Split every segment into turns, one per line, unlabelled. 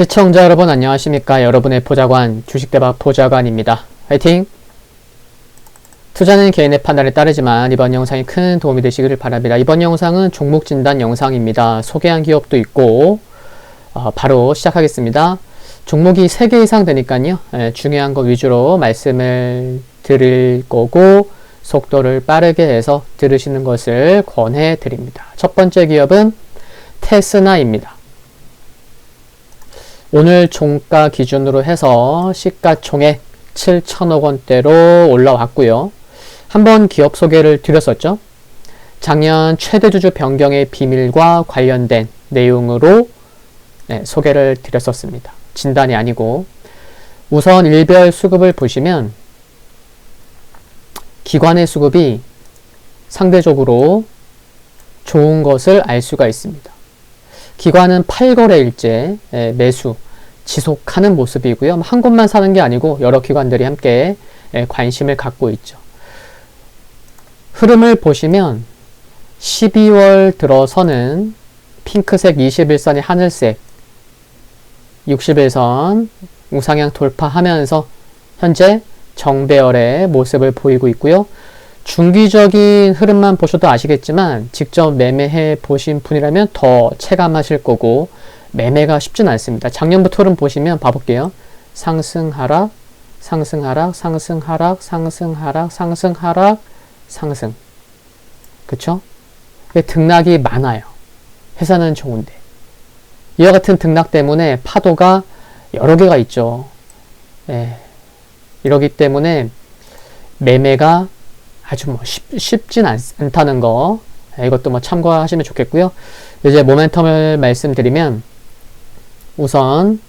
시청자 여러분 안녕하십니까? 여러분의 보좌관 주식대박 보좌관입니다. 화이팅! 투자는 개인의 판단에 따르지만 이번 영상이 큰 도움이 되시기를 바랍니다. 이번 영상은 종목 진단 영상입니다. 소개한 기업도 있고 바로 시작하겠습니다. 종목이 3개 이상 되니까요. 중요한 거 위주로 말씀을 드릴 거고 속도를 빠르게 해서 들으시는 것을 권해 드립니다. 첫 번째 기업은 테스나입니다. 오늘 종가 기준으로 해서 시가총액 7천억 원대로 올라왔고요. 한번 기업 소개를 드렸었죠. 작년 최대주주 변경의 비밀과 관련된 내용으로 소개를 드렸었습니다. 진단이 아니고 우선 일별 수급을 보시면 기관의 수급이 상대적으로 좋은 것을 알 수가 있습니다. 기관은 8거래일째 매수 지속하는 모습이고요. 한 곳만 사는 게 아니고 여러 기관들이 함께 관심을 갖고 있죠. 흐름을 보시면 12월 들어서는 핑크색 21선이 하늘색 61선 우상향 돌파하면서 현재 정배열의 모습을 보이고 있고요. 중기적인 흐름만 보셔도 아시겠지만 직접 매매해 보신 분이라면 더 체감하실 거고 매매가 쉽진 않습니다. 작년부터 흐름 보시면 봐볼게요. 상승 하락 상승 하락 상승 하락 상승 하락 상승 하락 상승 그쵸? 등락이 많아요. 회사는 좋은데 이와 같은 등락 때문에 파도가 여러 개가 있죠. 이러기 때문에 매매가 아주 쉽진 않다는 거 이것도 참고하시면 좋겠고요. 이제 모멘텀을 말씀드리면 우선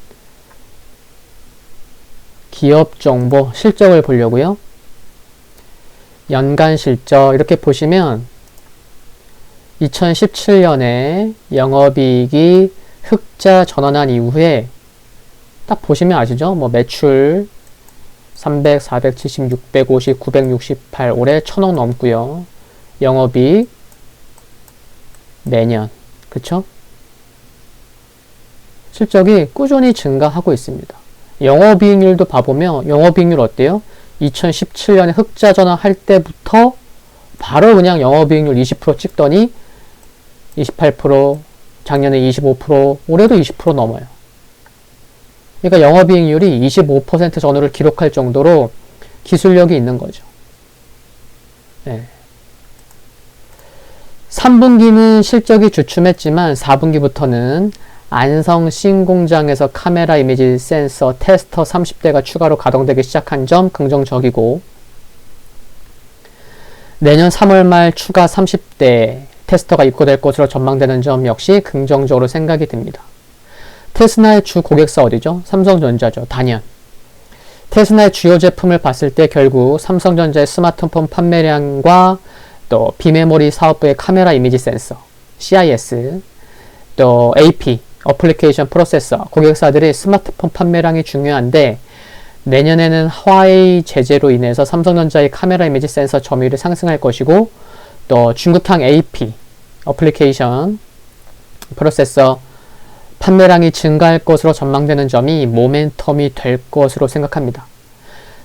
기업 정보 실적을 보려고요. 연간 실적 이렇게 보시면 2017년에 영업이익이 흑자 전환한 이후에 딱 보시면 아시죠? 매출 300, 470, 650, 968 올해 1000억 넘고요. 영업이익 매년 그쵸? 실적이 꾸준히 증가하고 있습니다. 영업이익률도 봐보면 영업이익률 어때요? 2017년에 흑자 전환할 때부터 바로 그냥 영업이익률 20% 찍더니 28%, 작년에 25%, 올해도 20% 넘어요. 그러니까 영업이익률이 25% 전후를 기록할 정도로 기술력이 있는 거죠. 3분기는 실적이 주춤했지만 4분기부터는 안성 신공장에서 카메라 이미지 센서 테스터 30대가 추가로 가동되기 시작한 점 긍정적이고 내년 3월 말 추가 30대 테스터가 입고될 것으로 전망되는 점 역시 긍정적으로 생각이 듭니다. 테스나의 주 고객사 어디죠? 삼성전자죠. 단연. 테스나의 주요 제품을 봤을 때 결국 삼성전자의 스마트폰 판매량과 또 비메모리 사업부의 카메라 이미지 센서, CIS, 또 AP, 어플리케이션 프로세서, 고객사들의 스마트폰 판매량이 중요한데 내년에는 화웨이 제재로 인해서 삼성전자의 카메라 이미지 센서 점유율이 상승할 것이고 또 중국향 AP, 어플리케이션 프로세서 판매량이 증가할 것으로 전망되는 점이 모멘텀이 될 것으로 생각합니다.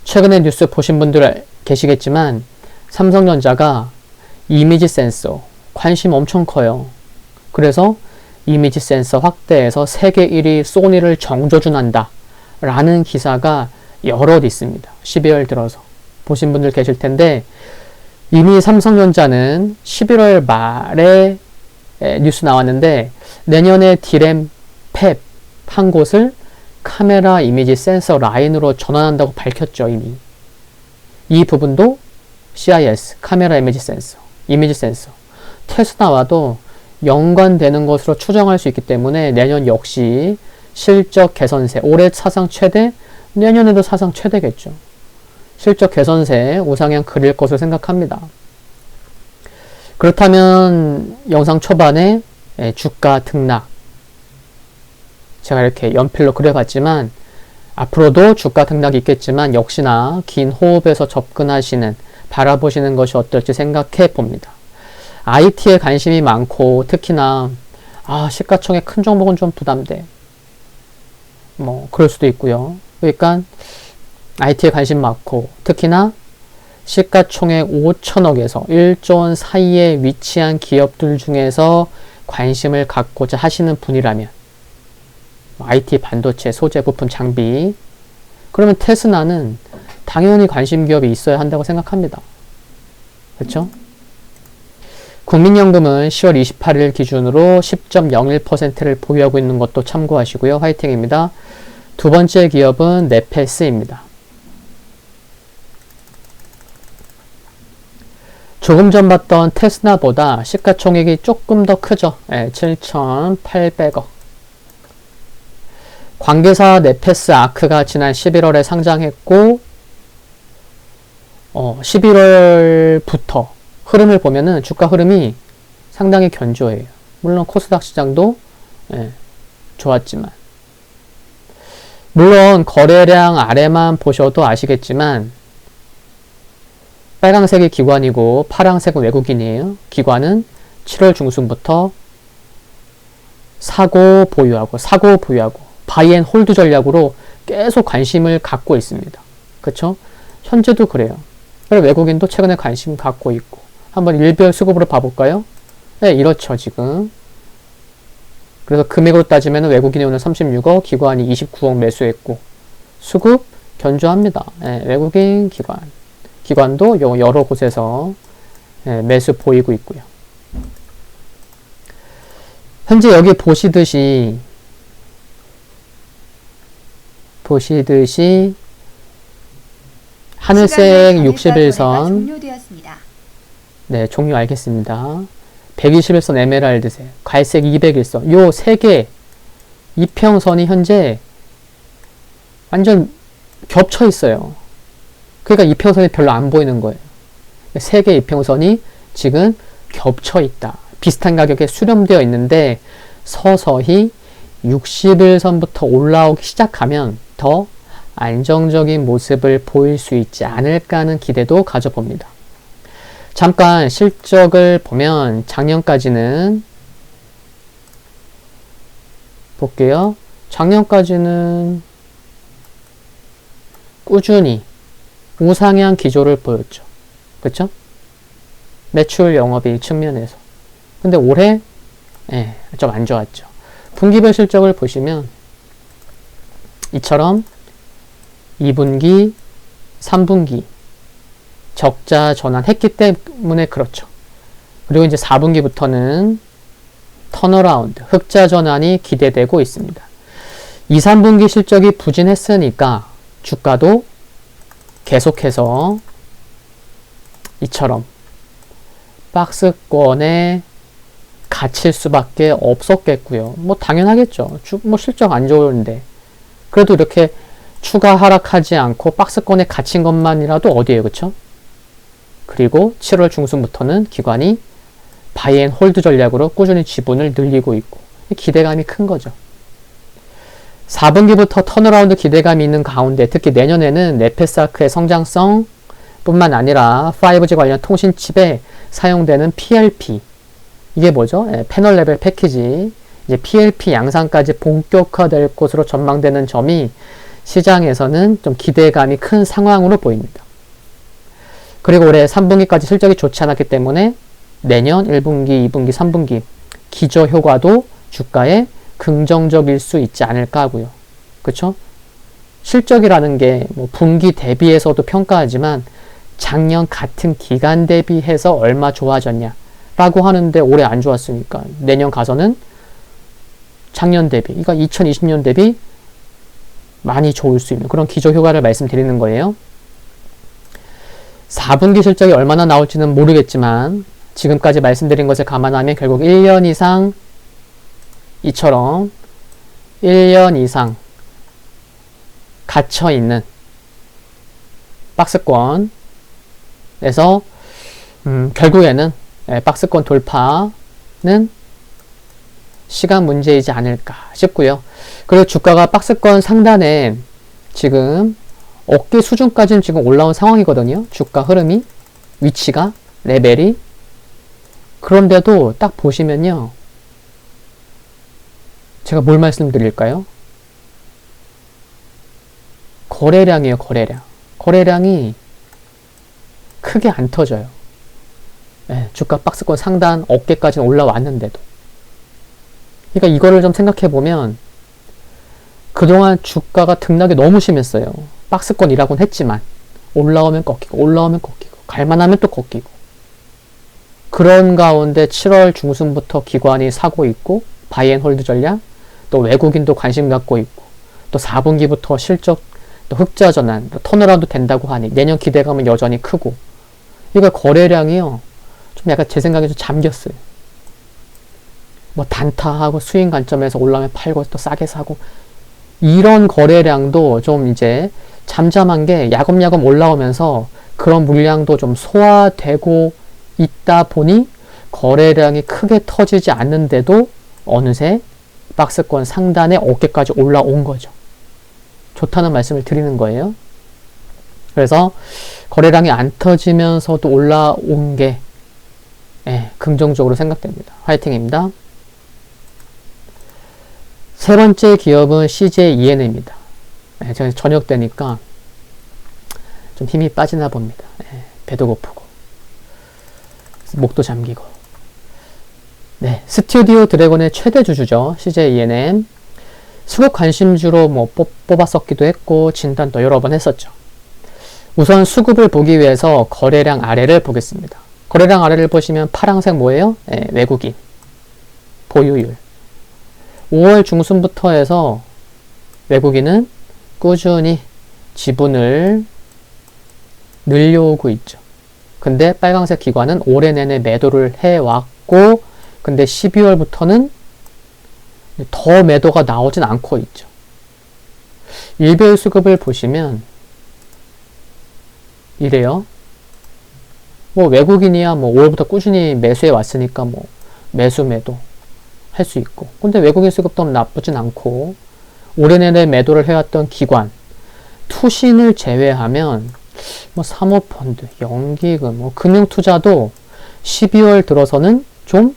최근에 뉴스 보신 분들 계시겠지만 삼성전자가 이미지 센서 관심 엄청 커요. 그래서 이미지 센서 확대해서 세계 1위 소니를 정조준한다 라는 기사가 여럿 있습니다. 12월 들어서 보신 분들 계실 텐데 이미 삼성전자는 11월 말에 뉴스 나왔는데 내년에 디램 팹 한 곳을 카메라 이미지 센서 라인으로 전환한다고 밝혔죠. 이미 이 부분도 CIS 카메라 이미지 센서 테스나와도 연관되는 것으로 추정할 수 있기 때문에 내년 역시 실적 개선세 올해 사상 최대 내년에도 사상 최대겠죠. 실적 개선세 우상향 그릴 것으로 생각합니다. 그렇다면 영상 초반에 주가 등락 제가 이렇게 연필로 그려봤지만 앞으로도 주가 등락이 있겠지만 역시나 긴 호흡에서 접근하시는 바라보시는 것이 어떨지 생각해 봅니다. IT에 관심이 많고 특히나 시가총액 큰 종목은 좀 부담돼. 뭐 그럴 수도 있고요. 그러니까 IT에 관심 많고 특히나 시가총액 5천억에서 1조 원 사이에 위치한 기업들 중에서 관심을 갖고자 하시는 분이라면 IT 반도체, 소재, 부품, 장비 그러면 테스나는 당연히 관심 기업이 있어야 한다고 생각합니다. 그렇죠? 국민연금은 10월 28일 기준으로 10.01%를 보유하고 있는 것도 참고하시고요. 화이팅입니다. 두 번째 기업은 네페스입니다. 조금 전 봤던 테스나보다 시가총액이 조금 더 크죠. 7,800억. 관계사 네페스 아크가 지난 11월에 상장했고 11월부터 흐름을 보면은 주가 흐름이 상당히 견조해요. 물론 코스닥 시장도 좋았지만 물론 거래량 아래만 보셔도 아시겠지만 빨강색이 기관이고 파랑색은 외국인이에요. 기관은 7월 중순부터 사고 보유하고 바이 앤 홀드 전략으로 계속 관심을 갖고 있습니다. 그쵸? 현재도 그래요. 외국인도 최근에 관심 갖고 있고 한번 일별 수급으로 봐볼까요? 네, 이렇죠 지금. 그래서 금액으로 따지면 외국인이 오늘 36억, 기관이 29억 매수했고 수급 견조합니다. 네, 외국인 기관도 여러 곳에서 매수 보이고 있고요. 현재 여기 보시듯이 하늘색 61선 네, 종료 알겠습니다. 121선 에메랄드색, 갈색 201선 요 세 개 이평선이 현재 완전 겹쳐 있어요. 그러니까 이평선이 별로 안 보이는 거예요. 세 개 이평선이 지금 겹쳐 있다. 비슷한 가격에 수렴되어 있는데 서서히 61선부터 올라오기 시작하면 더 안정적인 모습을 보일 수 있지 않을까 하는 기대도 가져봅니다. 잠깐 실적을 보면 작년까지는 볼게요. 작년까지는 꾸준히 우상향 기조를 보였죠. 그쵸? 매출 영업이익 측면에서. 근데 올해 좀 안 좋았죠. 분기별 실적을 보시면 이처럼 2분기, 3분기 적자 전환했기 때문에 그렇죠. 그리고 이제 4분기부터는 턴어라운드, 흑자 전환이 기대되고 있습니다. 2, 3분기 실적이 부진했으니까 주가도 계속해서 이처럼 박스권에 갇힐 수밖에 없었겠고요. 뭐 당연하겠죠. 뭐 실적 안 좋은데 그래도 이렇게 추가 하락하지 않고 박스권에 갇힌 것만이라도 어디에요, 그쵸? 그리고 7월 중순부터는 기관이 바이 앤 홀드 전략으로 꾸준히 지분을 늘리고 있고 기대감이 큰 거죠. 4분기부터 턴어라운드 기대감이 있는 가운데 특히 내년에는 네페스아크의 성장성 뿐만 아니라 5G 관련 통신칩에 사용되는 PLP 이게 뭐죠? 패널 레벨 패키지 이제 PLP 양산까지 본격화될 것으로 전망되는 점이 시장에서는 좀 기대감이 큰 상황으로 보입니다. 그리고 올해 3분기까지 실적이 좋지 않았기 때문에 내년 1분기, 2분기, 3분기 기저 효과도 주가에 긍정적일 수 있지 않을까 하고요. 그쵸? 실적이라는 게 뭐 분기 대비해서도 평가하지만 작년 같은 기간 대비해서 얼마 좋아졌냐 라고 하는데 올해 안 좋았으니까 내년 가서는 작년 대비, 그러니까 2020년 대비 많이 좋을 수 있는 그런 기저 효과를 말씀드리는 거예요. 4분기 실적이 얼마나 나올지는 모르겠지만 지금까지 말씀드린 것을 감안하면 결국 1년 이상 이처럼 1년 이상 갇혀있는 박스권에서 결국에는 박스권 돌파는 시간 문제이지 않을까 싶고요. 그리고 주가가 박스권 상단에 지금 어깨 수준까지는 지금 올라온 상황이거든요. 주가 흐름이, 위치가, 레벨이. 그런데도 딱 보시면요. 제가 뭘 말씀드릴까요? 거래량이에요, 거래량. 거래량이 크게 안 터져요. 네, 주가 박스권 상단 어깨까지는 올라왔는데도. 그러니까 이거를 좀 생각해보면 그동안 주가가 등락이 너무 심했어요. 박스권이라고는 했지만 올라오면 꺾이고 올라오면 꺾이고 갈만하면 또 꺾이고, 그런 가운데 7월 중순부터 기관이 사고 있고 바이앤홀드 전략, 또 외국인도 관심 갖고 있고, 또 4분기부터 실적 또 흑자 전환, 또 턴어라운드 된다고 하니 내년 기대감은 여전히 크고, 이거 거래량이요 좀 약간 제 생각에 좀 잠겼어요. 뭐 단타하고 수익 관점에서 올라오면 팔고 또 싸게 사고, 이런 거래량도 좀 이제 잠잠한 게 야금야금 올라오면서 그런 물량도 좀 소화되고 있다 보니 거래량이 크게 터지지 않는데도 어느새 박스권 상단에 어깨까지 올라온 거죠. 좋다는 말씀을 드리는 거예요. 그래서 거래량이 안 터지면서도 올라온 게 긍정적으로 생각됩니다. 화이팅입니다. 세 번째 기업은 CJENM입니다. 저녁 때니까 좀 힘이 빠지나 봅니다. 배도 고프고 목도 잠기고. 네, 스튜디오 드래곤의 최대 주주죠. CJENM. 수급 관심주로 뭐 뽑았었기도 했고 진단도 여러 번 했었죠. 우선 수급을 보기 위해서 거래량 아래를 보겠습니다. 거래량 아래를 보시면 파란색 뭐예요? 외국인 보유율. 5월 중순부터 해서 외국인은 꾸준히 지분을 늘려오고 있죠. 근데 빨강색 기관은 올해 내내 매도를 해왔고, 근데 12월부터는 더 매도가 나오진 않고 있죠. 일별 수급을 보시면 이래요. 뭐 외국인이야 뭐 5월부터 꾸준히 매수해 왔으니까 뭐 매수 매도 할 수 있고, 근데 외국인 수급도 나쁘진 않고, 올해 내내 매도를 해왔던 기관, 투신을 제외하면 뭐 사모펀드, 연기금, 뭐 금융투자도 12월 들어서는 좀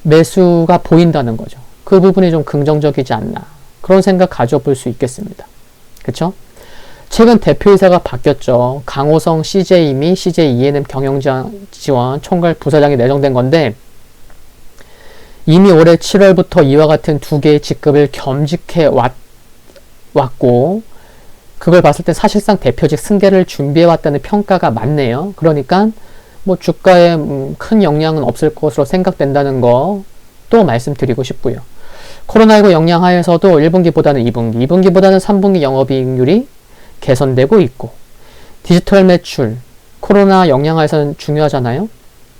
매수가 보인다는 거죠. 그 부분이 좀 긍정적이지 않나, 그런 생각 가져볼 수 있겠습니다. 그쵸? 최근 대표이사가 바뀌었죠. 강호성 CJ 및 CJENM 경영지원 총괄 부사장이 내정된 건데, 이미 올해 7월부터 이와 같은 두 개의 직급을 겸직해 왔고, 그걸 봤을 때 사실상 대표직 승계를 준비해 왔다는 평가가 많네요. 그러니까 뭐 주가에 큰 영향은 없을 것으로 생각된다는 거 또 말씀드리고 싶고요. 코로나19 영향 하에서도 1분기보다는 2분기, 2분기보다는 3분기 영업이익률이 개선되고 있고, 디지털 매출, 코로나 영향 하에서는 중요하잖아요.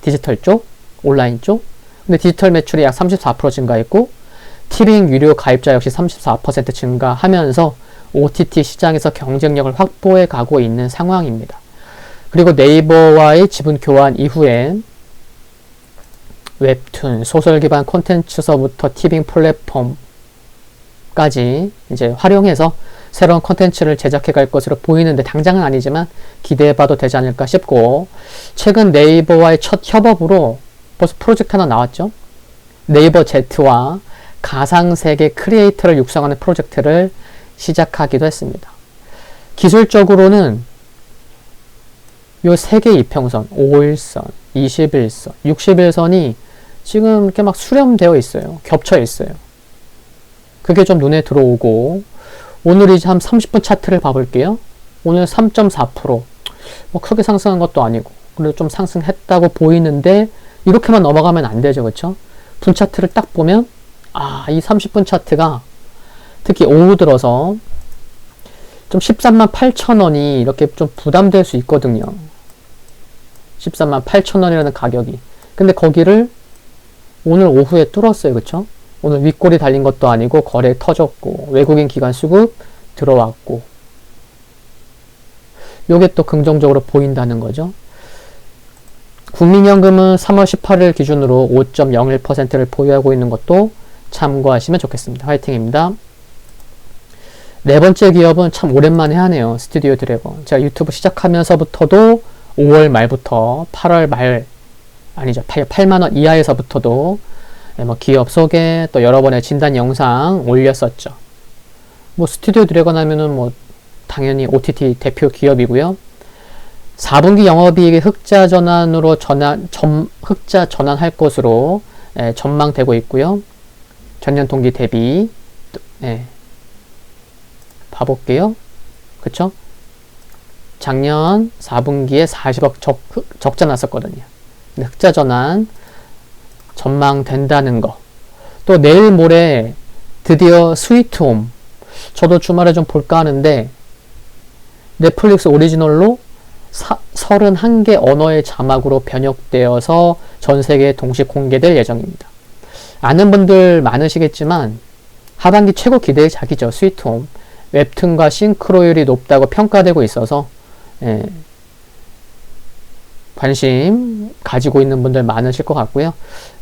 디지털 쪽, 온라인 쪽. 근데 디지털 매출이 약 34% 증가했고, 티빙 유료 가입자 역시 34% 증가하면서 OTT 시장에서 경쟁력을 확보해 가고 있는 상황입니다. 그리고 네이버와의 지분 교환 이후에 웹툰, 소설 기반 콘텐츠서부터 티빙 플랫폼까지 이제 활용해서 새로운 콘텐츠를 제작해 갈 것으로 보이는데, 당장은 아니지만 기대해 봐도 되지 않을까 싶고, 최근 네이버와의 첫 협업으로 벌써 프로젝트 하나 나왔죠. 네이버 Z와 가상세계 크리에이터를 육성하는 프로젝트를 시작하기도 했습니다. 기술적으로는 요 세 개의 이평선, 5일선, 21선, 60일선이 지금 이렇게 막 수렴되어 있어요. 겹쳐 있어요. 그게 좀 눈에 들어오고, 오늘 이제 한 30분 차트를 봐볼게요. 오늘 3.4%, 뭐 크게 상승한 것도 아니고, 그래도 좀 상승했다고 보이는데, 이렇게만 넘어가면 안 되죠. 그쵸? 분 차트를 딱 보면, 이 30분 차트가 특히 오후 들어서 좀 13만 8천 원이 이렇게 좀 부담될 수 있거든요. 13만 8천 원이라는 가격이. 근데 거기를 오늘 오후에 뚫었어요. 그쵸? 오늘 윗골이 달린 것도 아니고 거래 터졌고, 외국인 기관 수급 들어왔고, 요게 또 긍정적으로 보인다는 거죠. 국민연금은 3월 18일 기준으로 5.01%를 보유하고 있는 것도 참고하시면 좋겠습니다. 화이팅입니다. 네 번째 기업은 참 오랜만에 하네요. 스튜디오 드래곤. 제가 유튜브 시작하면서부터도 5월 말부터 8월 말, 아니죠. 8만원 이하에서부터도 뭐 기업 소개, 또 여러 번의 진단 영상 올렸었죠. 뭐 스튜디오 드래곤 하면은 뭐 당연히 OTT 대표 기업이고요. 4분기 영업이익이 흑자 전환으로 흑자 전환할 것으로 전망되고 있고요. 전년 동기 대비 봐볼게요. 그쵸? 작년 4분기에 40억 적자 났었거든요. 근데 흑자 전환 전망된다는 거. 또 내일 모레 드디어 스위트홈. 저도 주말에 좀 볼까 하는데 넷플릭스 오리지널로 31개 언어의 자막으로 번역되어서 전 세계에 동시 공개될 예정입니다. 아는 분들 많으시겠지만 하반기 최고 기대의 작이죠. 스위트홈. 웹툰과 싱크로율이 높다고 평가되고 있어서 관심 가지고 있는 분들 많으실 것 같고요.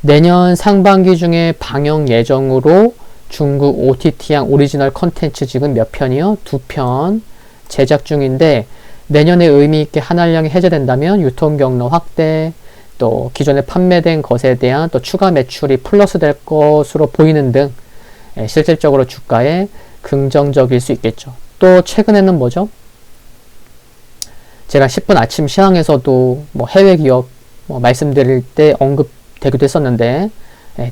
내년 상반기 중에 방영 예정으로 중국 OTT향 오리지널 컨텐츠 지금 몇 편이요? 2편 제작 중인데 내년에 의미있게 한알령이 해제된다면 유통 경로 확대, 또 기존에 판매된 것에 대한 또 추가 매출이 플러스 될 것으로 보이는 등 실질적으로 주가에 긍정적일 수 있겠죠. 또 최근에는 뭐죠? 제가 10분 아침 시황에서도 뭐 해외 기업 말씀드릴 때 언급되기도 했었는데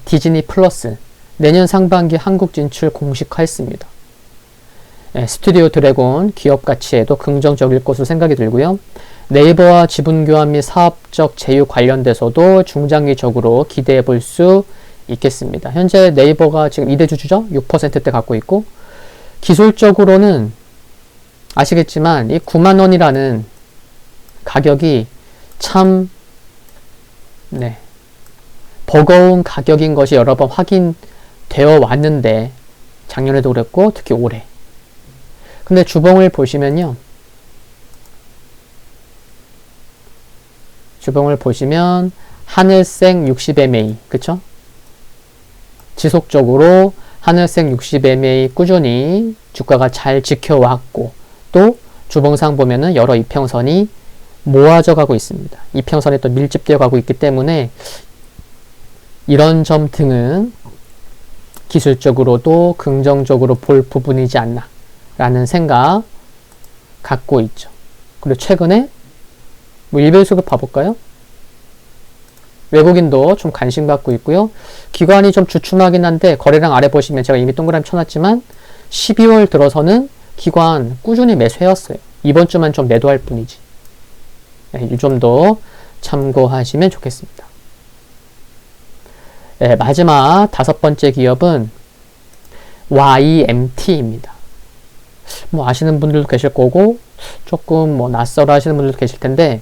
디즈니 플러스 내년 상반기 한국 진출 공식화했습니다. 스튜디오 드래곤 기업 가치에도 긍정적일 것으로 생각이 들고요. 네이버와 지분 교환 및 사업적 제휴 관련돼서도 중장기적으로 기대해 볼 수 있겠습니다. 현재 네이버가 지금 2대 주주죠? 6%대 갖고 있고 기술적으로는 아시겠지만 이 9만 원이라는 가격이 참 버거운 가격인 것이 여러 번 확인되어 왔는데 작년에도 그랬고 특히 올해. 근데 주봉을 보시면요. 주봉을 보시면 하늘색 60MA 그쵸? 지속적으로 하늘색 60MA 꾸준히 주가가 잘 지켜왔고 또 주봉상 보면은 여러 이평선이 모아져 가고 있습니다. 이평선에 또 밀집되어 가고 있기 때문에 이런 점 등은 기술적으로도 긍정적으로 볼 부분이지 않나 라는 생각 갖고 있죠. 그리고 최근에 뭐 일별수급 봐볼까요? 외국인도 좀 관심 갖고 있고요. 기관이 좀 주춤하긴 한데 거래량 아래 보시면 제가 이미 동그라미 쳐놨지만 12월 들어서는 기관 꾸준히 매수해왔어요. 이번 주만 좀 매도할 뿐이지. 이 점도 참고하시면 좋겠습니다. 마지막 5번째 기업은 YMT입니다. 뭐 아시는 분들도 계실 거고 조금 뭐 낯설어 하시는 분들도 계실 텐데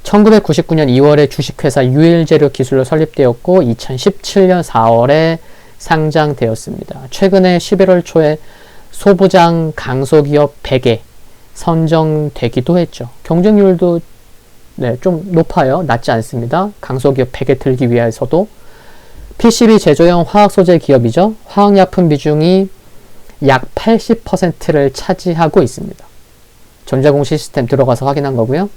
1999년 2월에 주식회사 유일재료 기술로 설립되었고 2017년 4월에 상장되었습니다. 최근에 11월 초에 소부장 강소기업 100에 선정되기도 했죠. 경쟁률도 좀 높아요. 낮지 않습니다. 강소기업 100에 들기 위해서도 PCB 제조용 화학소재 기업이죠. 화학약품 비중이 약 80%를 차지하고 있습니다. 전자공 시스템 들어가서 확인한 거고요.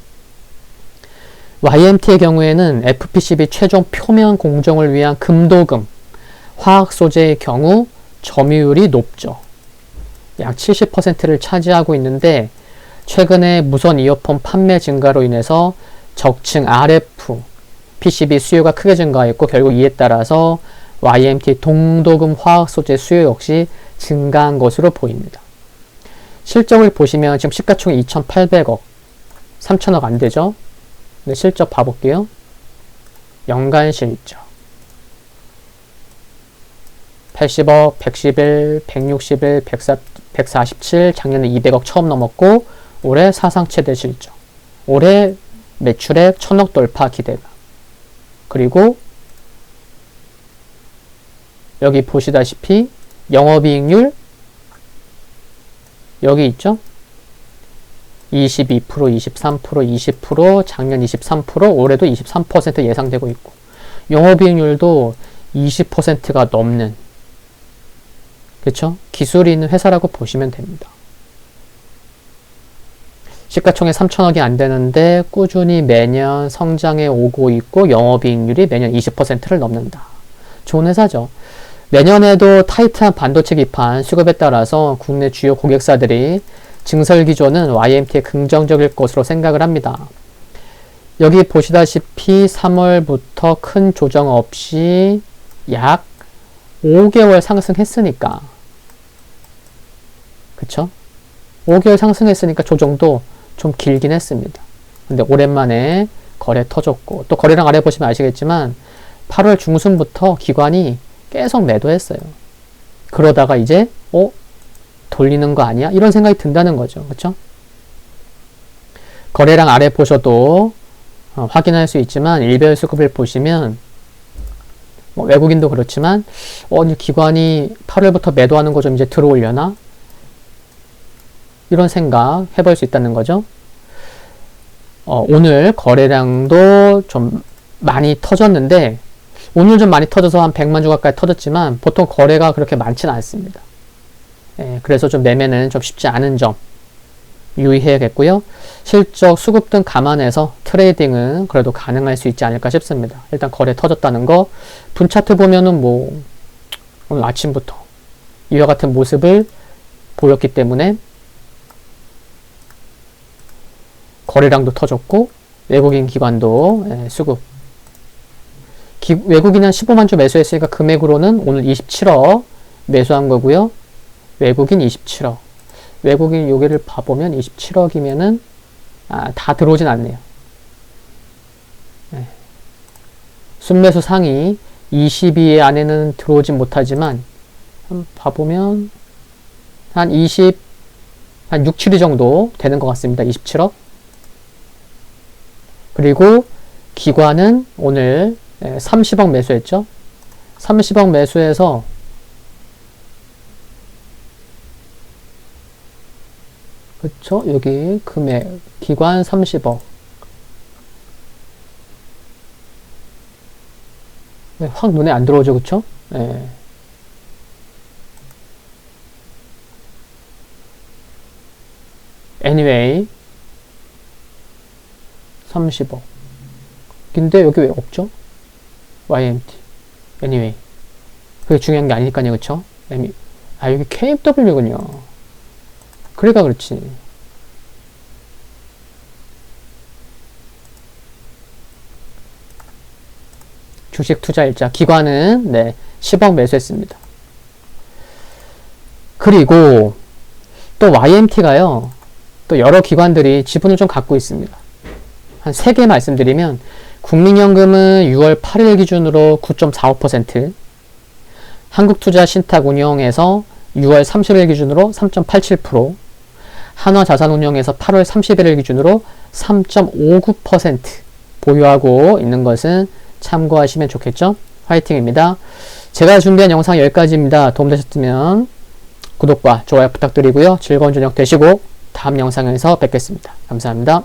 YMT의 경우에는 FPCB 최종 표면 공정을 위한 금도금, 화학소재의 경우 점유율이 높죠. 약 70%를 차지하고 있는데 최근에 무선 이어폰 판매 증가로 인해서 적층 RF PCB 수요가 크게 증가했고 결국 이에 따라서 YMT 동도금 화학소재 수요 역시 증가한 것으로 보입니다. 실적을 보시면 지금 시가총액 2,800억, 3,000억 안 되죠? 네, 실적 봐볼게요. 연간 실적 80억, 111, 161, 147, 작년에 200억 처음 넘었고 올해 사상 최대 실적, 올해 매출액 1,000억 돌파 기대가. 그리고 여기 보시다시피 영업이익률 여기 있죠? 22%, 23%, 20%, 작년 23%, 올해도 23% 예상되고 있고 영업이익률도 20%가 넘는 그쵸? 기술이 있는 회사라고 보시면 됩니다. 시가총액 3,000억이 안 되는데 꾸준히 매년 성장해 오고 있고 영업이익률이 매년 20%를 넘는다. 좋은 회사죠. 내년에도 타이트한 반도체 기판 수급에 따라서 국내 주요 고객사들이 증설 기조는 YMT에 긍정적일 것으로 생각을 합니다. 여기 보시다시피 3월부터 큰 조정 없이 약 5개월 상승했으니까, 그쵸? 5개월 상승했으니까 조정도 좀 길긴 했습니다. 근데 오랜만에 거래 터졌고, 또 거래량 아래 보시면 아시겠지만 8월 중순부터 기관이 계속 매도했어요. 그러다가 이제 돌리는 거 아니야? 이런 생각이 든다는 거죠. 그쵸? 거래량 아래 보셔도 확인할 수 있지만 일별 수급을 보시면 외국인도 그렇지만 기관이 8월부터 매도하는 거 좀 이제 들어오려나? 이런 생각 해볼 수 있다는 거죠. 오늘 거래량도 좀 많이 터졌는데, 오늘 좀 많이 터져서 한 100만 주 가까이 터졌지만 보통 거래가 그렇게 많지는 않습니다. 그래서 좀 매매는 좀 쉽지 않은 점 유의해야겠고요. 실적, 수급 등 감안해서 트레이딩은 그래도 가능할 수 있지 않을까 싶습니다. 일단 거래 터졌다는 거, 분차트 보면은 오늘 아침부터 이와 같은 모습을 보였기 때문에 거래량도 터졌고 외국인 기관도 수급, 외국인은 한 15만 주 매수했으니까 금액으로는 오늘 27억 매수한 거고요. 외국인 27억. 외국인 여기를 봐보면 27억이면은 다 들어오진 않네요. 순매수 상위 22 안에는 들어오진 못하지만 한번 봐보면 한 6, 7위 정도 되는 것 같습니다. 27억. 그리고 기관은 오늘 30억 매수했죠. 30억 매수해서 그쵸? 여기 금액 기관 30억. 확 눈에 안 들어오죠, 그쵸? 네. anyway 30억. 근데 여기 왜 없죠? YMT. anyway. 그게 중요한 게 아니니까요, 그쵸? 여기 KFW군요. 그러니까 그렇지. 주식 투자일자. 기관은 10억 매수했습니다. 그리고 또 YMT가요. 또 여러 기관들이 지분을 좀 갖고 있습니다. 한 3개 말씀드리면, 국민연금은 6월 8일 기준으로 9.45%, 한국투자신탁운용에서 6월 30일 기준으로 3.87%, 한화자산운용에서 8월 31일 기준으로 3.59% 보유하고 있는 것은 참고하시면 좋겠죠? 화이팅입니다. 제가 준비한 영상 여기까지입니다. 도움되셨으면 구독과 좋아요 부탁드리고요. 즐거운 저녁 되시고 다음 영상에서 뵙겠습니다. 감사합니다.